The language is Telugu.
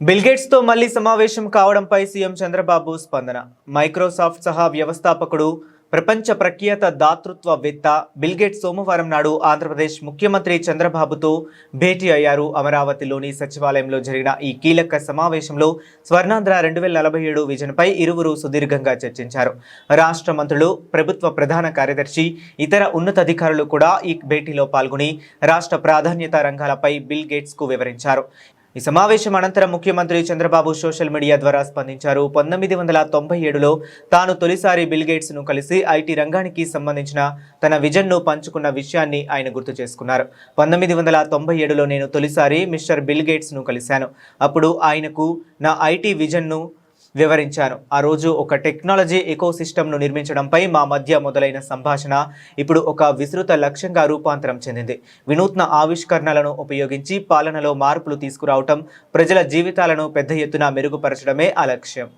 బిల్గేట్స్ తో మళ్లీ సమావేశం కావడంపై సీఎం చంద్రబాబు స్పందన. మైక్రోసాఫ్ట్ సహా వ్యవస్థాపకుడు, ప్రపంచ ప్రఖ్యాత దాతృత్వవేత్త బిల్గేట్స్ సోమవారం నాడు ఆంధ్రప్రదేశ్ ముఖ్యమంత్రి చంద్రబాబుతో భేటీ అయ్యారు. అమరావతిలోని సచివాలయంలో జరిగిన ఈ కీలక సమావేశంలో స్వర్ణాంధ్ర 2047 విజన్పై ఇరువురు సుదీర్ఘంగా చర్చించారు. రాష్ట్ర మంత్రులు, ప్రభుత్వ ప్రధాన కార్యదర్శి, ఇతర ఉన్నతాధికారులు కూడా ఈ భేటీలో పాల్గొని రాష్ట్ర ప్రాధాన్యత రంగాలపై బిల్గేట్స్ కు వివరించారు. ఈ సమావేశం అనంతరం ముఖ్యమంత్రి చంద్రబాబు సోషల్ మీడియా ద్వారా స్పందించారు. 1997లో తాను తొలిసారి బిల్గేట్స్ ను కలిసి ఐటీ రంగానికి సంబంధించిన తన విజన్ను పంచుకున్న విషయాన్ని ఆయన గుర్తు చేసుకున్నారు. 1997లో నేను తొలిసారి మిస్టర్ బిల్గేట్స్ ను కలిశాను. అప్పుడు ఆయనకు నా ఐటీ విజన్ను వివరించాను. ఆ రోజు ఒక టెక్నాలజీ ఎకోసిస్టమ్ను నిర్మించడంపై మా మధ్య మొదలైన సంభాషణ ఇప్పుడు ఒక విస్తృత లక్ష్యంగా రూపాంతరం చెందింది. వినూత్న ఆవిష్కరణలను ఉపయోగించి పాలనలో మార్పులు తీసుకురావటం, ప్రజల జీవితాలను పెద్ద ఎత్తున మెరుగుపరచడమే ఆ లక్ష్యం.